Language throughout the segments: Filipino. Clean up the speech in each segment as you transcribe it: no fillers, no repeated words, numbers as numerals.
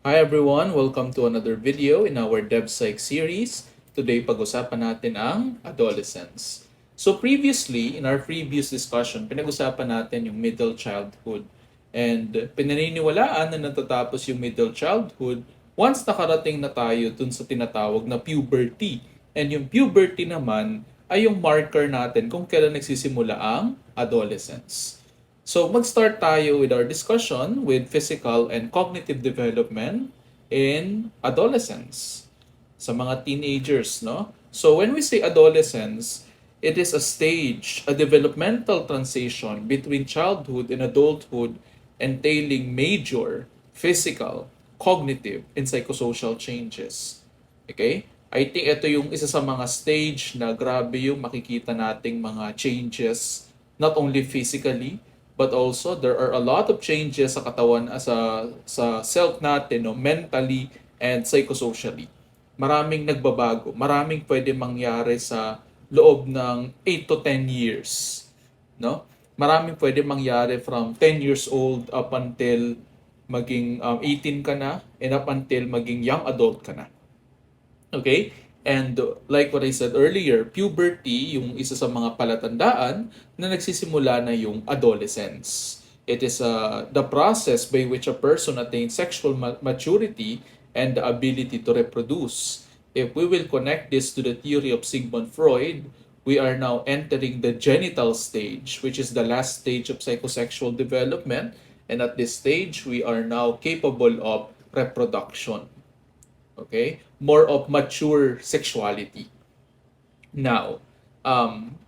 Hi everyone! Welcome to another video in our DevPsych series. Today, pag-usapan natin ang adolescence. So previously, in our previous discussion, pinag-usapan natin yung middle childhood. And pinaniniwalaan na natatapos yung middle childhood once nakarating na tayo dun sa tinatawag na puberty. And yung puberty naman ay yung marker natin kung kailan nagsisimula ang adolescence. So mag-start tayo with our discussion with physical and cognitive development in adolescence. Sa mga teenagers, no? So when we say adolescence, it is a stage, a developmental transition between childhood and adulthood entailing major physical, cognitive, and psychosocial changes. Okay? I think ito yung isa sa mga stage na grabe yung makikita nating mga changes, not only physically, but also there are a lot of changes sa katawan sa self natin, no, mentally and psychosocially. Maraming nagbabago, maraming pwede mangyari sa loob ng 8 to 10 years, no? Maraming pwede mangyari from 10 years old up until maging 18 ka na and up until maging young adult ka na. Okay? And like what I said earlier, puberty, yung isa sa mga palatandaan na nagsisimula na yung adolescence. It is the process by which a person attains sexual maturity and the ability to reproduce. If we will connect this to the theory of Sigmund Freud, we are now entering the genital stage, which is the last stage of psychosexual development. And at this stage, we are now capable of reproduction. Okay? More of mature sexuality. Now,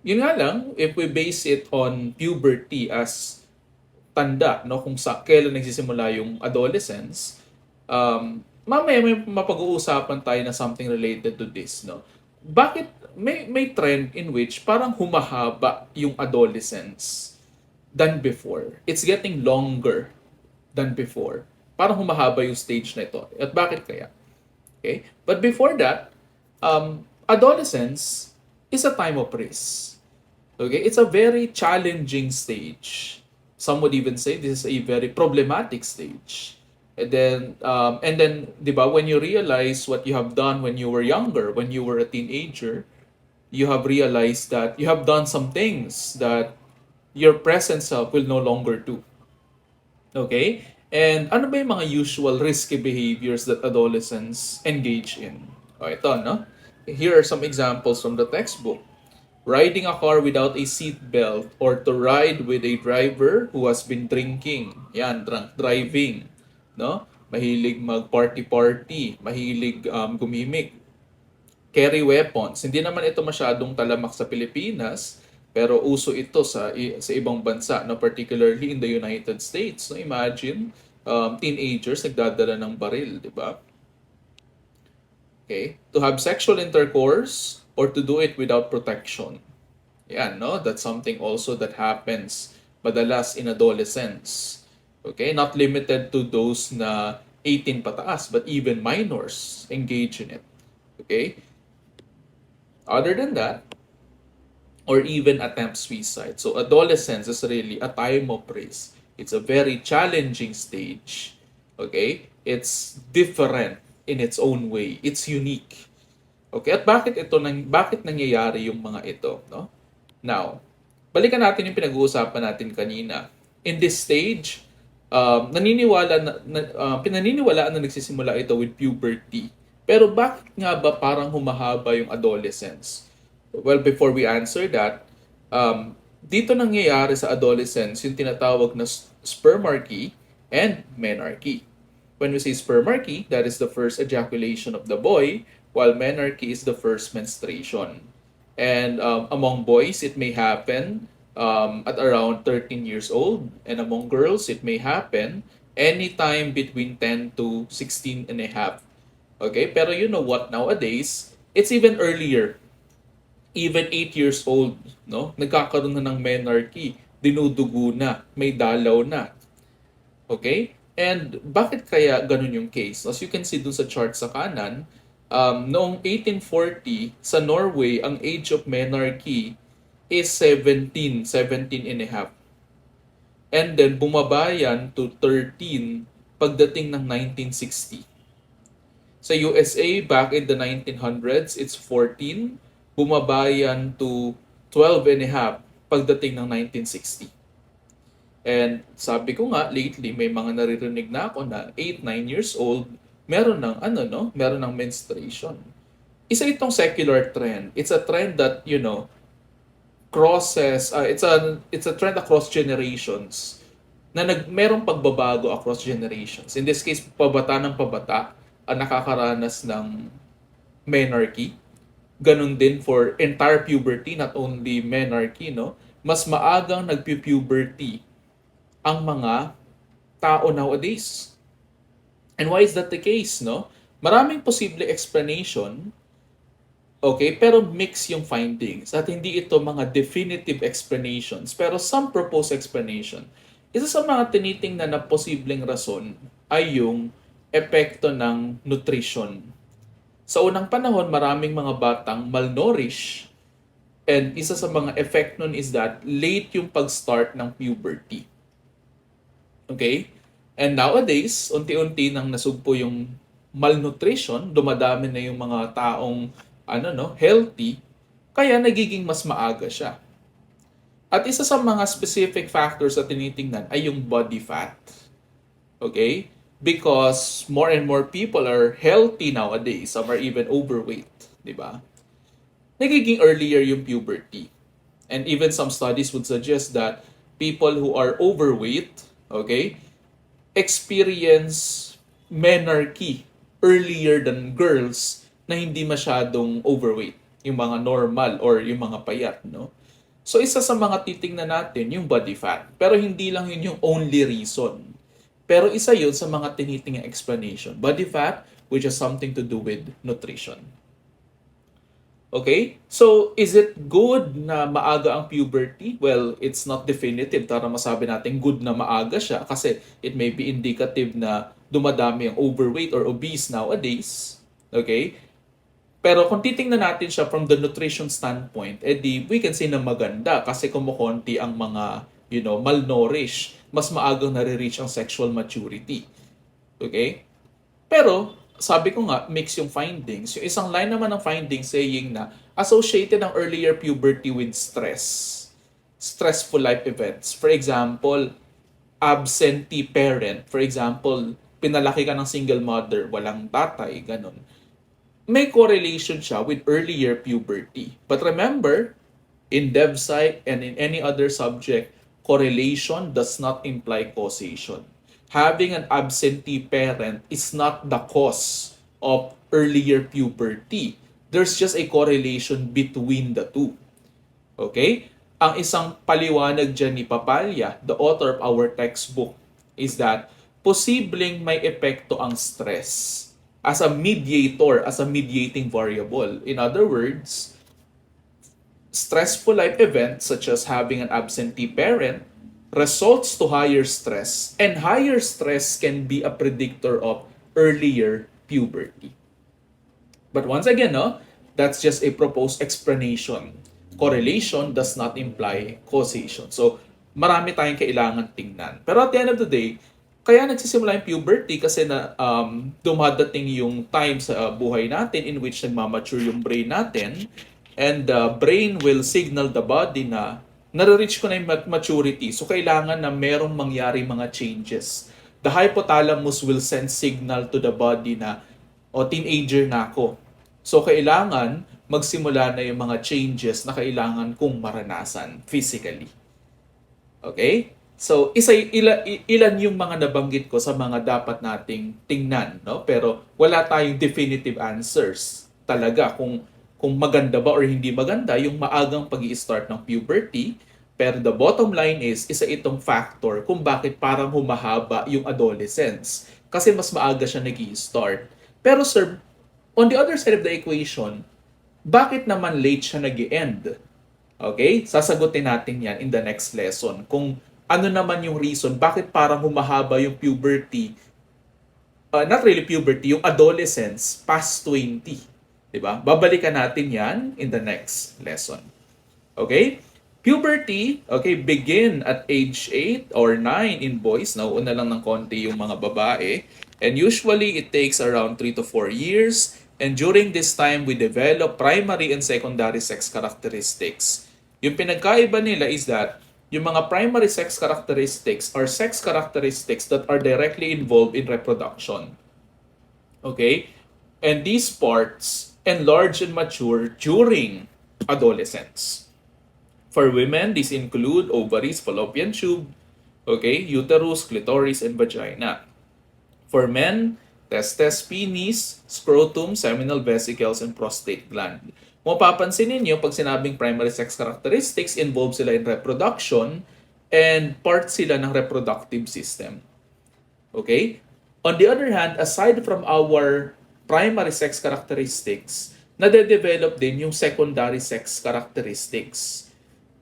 yun nga lang, if we base it on puberty as tanda, no, kung sa kailan nagsisimula yung adolescence, mamaya may mapag-uusapan tayo na something related to this, no? Bakit may trend in which parang humahaba yung adolescence than before? It's getting longer than before. Parang humahaba yung stage na ito. At bakit kaya? Okay? But before that, adolescence is a time of risk. Okay? It's a very challenging stage. Some would even say this is a very problematic stage. And then, di ba, when you realize what you have done when you were younger, when you were a teenager, you have realized that you have done some things that your present self will no longer do. Okay? And ano ba yung mga usual risky behaviors that adolescents engage in? O ito, no? Here are some examples from the textbook. Riding a car without a seat belt or to ride with a driver who has been drinking. Yan, drunk driving. No? Mahilig mag-party-party. Mahilig gumimik. Carry weapons. Hindi naman ito masyadong talamak sa Pilipinas, pero uso ito sa ibang bansa, no, particularly in the United States. No, imagine teenagers nagdadala ng baril, di ba? Okay? To have sexual intercourse or to do it without protection. Yan, no? That's something also that happens madalas in adolescence. Okay? Not limited to those na 18 pataas, but even minors engage in it. Okay? Other than that, or even attempt suicide. So adolescence is really a time of risk. It's a very challenging stage. Okay? It's different in its own way. It's unique. Okay? At bakit nangyayari yung mga ito, no? Now, balikan natin yung pinag-uusapan natin kanina. In this stage, pinaniniwalaan na nagsisimula ito with puberty. Pero bakit nga ba parang humahaba yung adolescence? Well, before we answer that, dito nangyayari sa adolescence yung tinatawag na spermarchy and menarchy. When we say spermarchy, that is the first ejaculation of the boy, while menarchy is the first menstruation. And among boys, it may happen at around 13 years old. And among girls, it may happen anytime between 10 to 16 and a half. Okay? Pero you know what? Nowadays, it's even earlier. Even 8 years old, no? Nagkakaroon na ng menarchy. Dinudugo na. May dalaw na. Okay? And bakit kaya ganun yung case? As you can see dun sa chart sa kanan, noong 1840, sa Norway, ang age of menarchy is 17 and a half. And then bumaba yan to 13 pagdating ng 1960. Sa USA, back in the 1900s, it's 14. Bumaba yan to 12 and a half pagdating ng 1960. And sabi ko nga, lately, may mga naririnig na ako na 8, 9 years old, meron ng, meron ng menstruation. Isa itong secular trend. It's a trend that, crosses, it's a trend across generations na merong pagbabago across generations. In this case, pabata ng pabata ang nakakaranas ng menarche. Ganun din for entire puberty, not only menarche, no? Mas maagang nagpu-puberty ang mga tao nowadays. And why is that the case, no? Maraming posible explanation, okay, pero mix yung findings at hindi ito mga definitive explanations, pero some proposed explanation. Isa sa mga tinitingnan na posibleng rason ay yung epekto ng nutrition. Sa unang panahon, maraming mga batang malnourished, and isa sa mga effect nun is that late yung pag-start ng puberty. Okay? And nowadays, unti-unti nang nasugpo yung malnutrition, dumadami na yung mga taong healthy, kaya nagiging mas maaga siya. At isa sa mga specific factors na tinitingnan ay yung body fat. Okay? Because more and more people are healthy nowadays, some are even overweight, di ba? Nagiging earlier yung puberty. And even some studies would suggest that people who are overweight, okay, experience menarche earlier than girls na hindi masyadong overweight, yung mga normal or yung mga payat, no? So isa sa mga titingnan natin yung body fat. Pero hindi lang yun yung only reason. Pero isa yun sa mga tinitingnan explanation. Body fat, which has something to do with nutrition. Okay? So, is it good na maaga ang puberty? Well, it's not definitive para masabi natin good na maaga siya kasi it may be indicative na dumadami ang overweight or obese nowadays. Okay? Pero kung titingnan natin siya from the nutrition standpoint, we can say na maganda kasi kumukonti ang mga, malnourished, mas maagang nare-reach ang sexual maturity. Okay? Pero, sabi ko nga, mix yung findings. Yung isang line naman ng findings saying na associated ang earlier puberty with stress. Stressful life events. For example, absentee parent. For example, pinalaki ka ng single mother, walang tatay, ganun. May correlation siya with earlier puberty. But remember, in DEVPSY and in any other subject, correlation does not imply causation. Having an absentee parent is not the cause of earlier puberty. There's just a correlation between the two. Okay? Ang isang paliwanag dyan ni Papalya, the author of our textbook, is that posibleng may epekto ang stress as a mediator, as a mediating variable. In other words, stressful life events such as having an absentee parent results to higher stress, and higher stress can be a predictor of earlier puberty. But once again, that's just a proposed explanation. Correlation does not imply causation. So, marami tayong kailangan tingnan. Pero at the end of the day, kaya nagsisimula yung puberty kasi na dumadating yung time sa buhay natin in which nagmamature yung brain natin, and the brain will signal the body na nare-reach ko na yung maturity. So kailangan na merong mangyari mga changes. The hypothalamus will send signal to the body na teenager na ako. So kailangan magsimula na yung mga changes na kailangan kong maranasan physically. Okay? So, ilan yung mga nabanggit ko sa mga dapat nating tingnan, no? Pero wala tayong definitive answers talaga kung maganda ba or hindi maganda yung maagang pag-i-start ng puberty. Pero the bottom line is, isa itong factor kung bakit parang humahaba yung adolescence. Kasi mas maaga siya nag-i-start. Pero sir, on the other side of the equation, bakit naman late siya nag-i-end? Okay? Sasagutin natin yan in the next lesson. Kung ano naman yung reason, bakit parang humahaba yung puberty, not really puberty, yung adolescence past 20. Diba? Babalikan natin yan in the next lesson. Okay? Puberty, okay, begin at age 8 or 9 in boys. Nauuna lang ng konti yung mga babae. And usually, it takes around 3 to 4 years. And during this time, we develop primary and secondary sex characteristics. Yung pinagkaiba nila is that yung mga primary sex characteristics are sex characteristics that are directly involved in reproduction. Okay? And these parts enlarge and mature during adolescence. For women, these include ovaries, fallopian tube, okay, uterus, clitoris, and vagina. For men, testes, penis, scrotum, seminal vesicles, and prostate gland. Kung mapapansin ninyo, pag sinabing primary sex characteristics, involved sila in reproduction and part sila ng reproductive system. Okay? On the other hand, aside from our primary sex characteristics, nade-develop din yung secondary sex characteristics,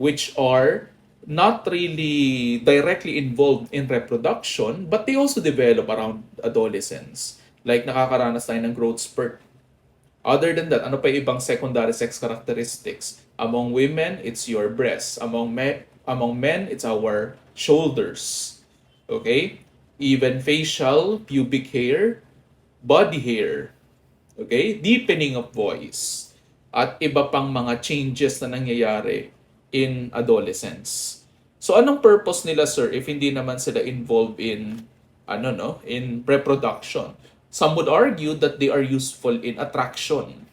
which are not really directly involved in reproduction, but they also develop around adolescence. Like nakakaranas tayo ng growth spurt. Other than that, ano pa yung ibang secondary sex characteristics? Among women, it's your breasts. Among men, it's our shoulders. Okay? Even facial, pubic hair, body hair. Okay? Deepening of voice. At iba pang mga changes na nangyayari in adolescence. So anong purpose nila, sir, if hindi naman sila involved in in reproduction? Some would argue that they are useful in attraction.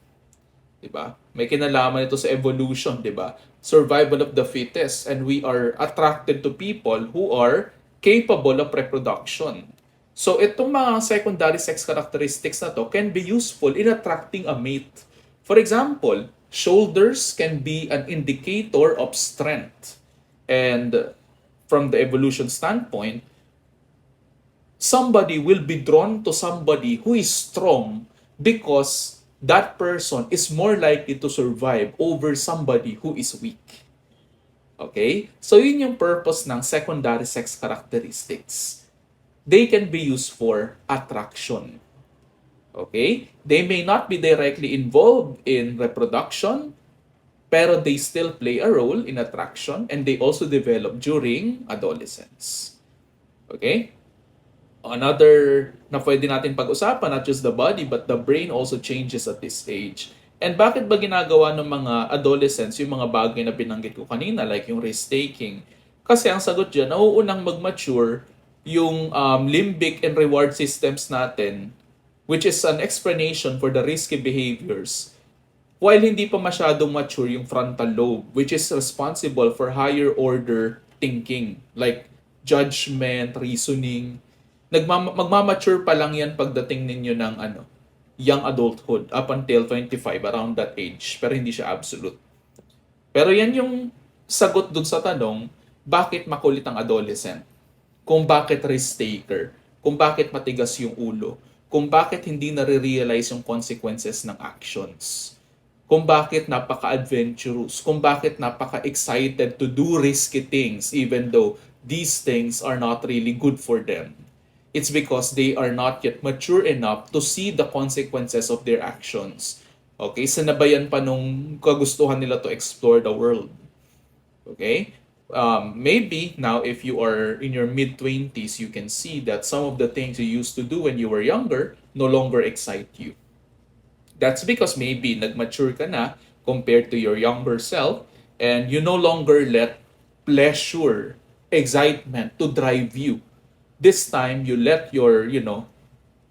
'Di ba? May kinalaman ito sa evolution, 'di ba? Survival of the fittest, and we are attracted to people who are capable of reproduction. So itong mga secondary sex characteristics na to can be useful in attracting a mate. For example, shoulders can be an indicator of strength. And from the evolution standpoint, somebody will be drawn to somebody who is strong because that person is more likely to survive over somebody who is weak. Okay? So yun yung purpose ng secondary sex characteristics. They can be used for attraction. Okay? They may not be directly involved in reproduction, pero they still play a role in attraction, and they also develop during adolescence. Okay? Another na pwede natin pag-usapan, not just the body, but the brain also changes at this stage. And bakit ba ginagawa ng mga adolescents yung mga bagay na binanggit ko kanina, like yung risk-taking? Kasi ang sagot dyan, nauunang mag-mature yung limbic and reward systems natin, which is an explanation for the risky behaviors, while hindi pa masyadong mature yung frontal lobe, which is responsible for higher order thinking, like judgment, reasoning. Magmamature pa lang yan pagdating ninyo ng young adulthood, up until 25, around that age. Pero hindi siya absolute. Pero yan yung sagot dun sa tanong, bakit makulit ang adolescent? Kung bakit risk-taker? Kung bakit matigas yung ulo? Kung bakit hindi nare-realize yung consequences ng actions? Kung bakit napaka-adventurous? Kung bakit napaka-excited to do risky things even though these things are not really good for them? It's because they are not yet mature enough to see the consequences of their actions. Okay? Sanabayan pa nung kagustuhan nila to explore the world. Okay? Maybe now if you are in your mid-20s, you can see that some of the things you used to do when you were younger no longer excite you. That's because maybe nag-mature ka na compared to your younger self, and you no longer let pleasure, excitement to drive you. This time, you let your,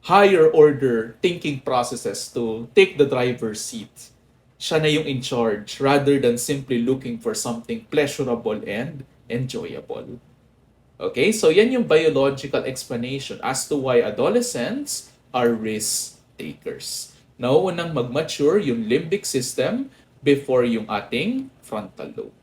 higher order thinking processes to take the driver's seat. Siya na yung in charge rather than simply looking for something pleasurable and enjoyable. Okay, so yan yung biological explanation as to why adolescents are risk takers. Nauunang mag-mature yung limbic system before yung ating frontal lobe.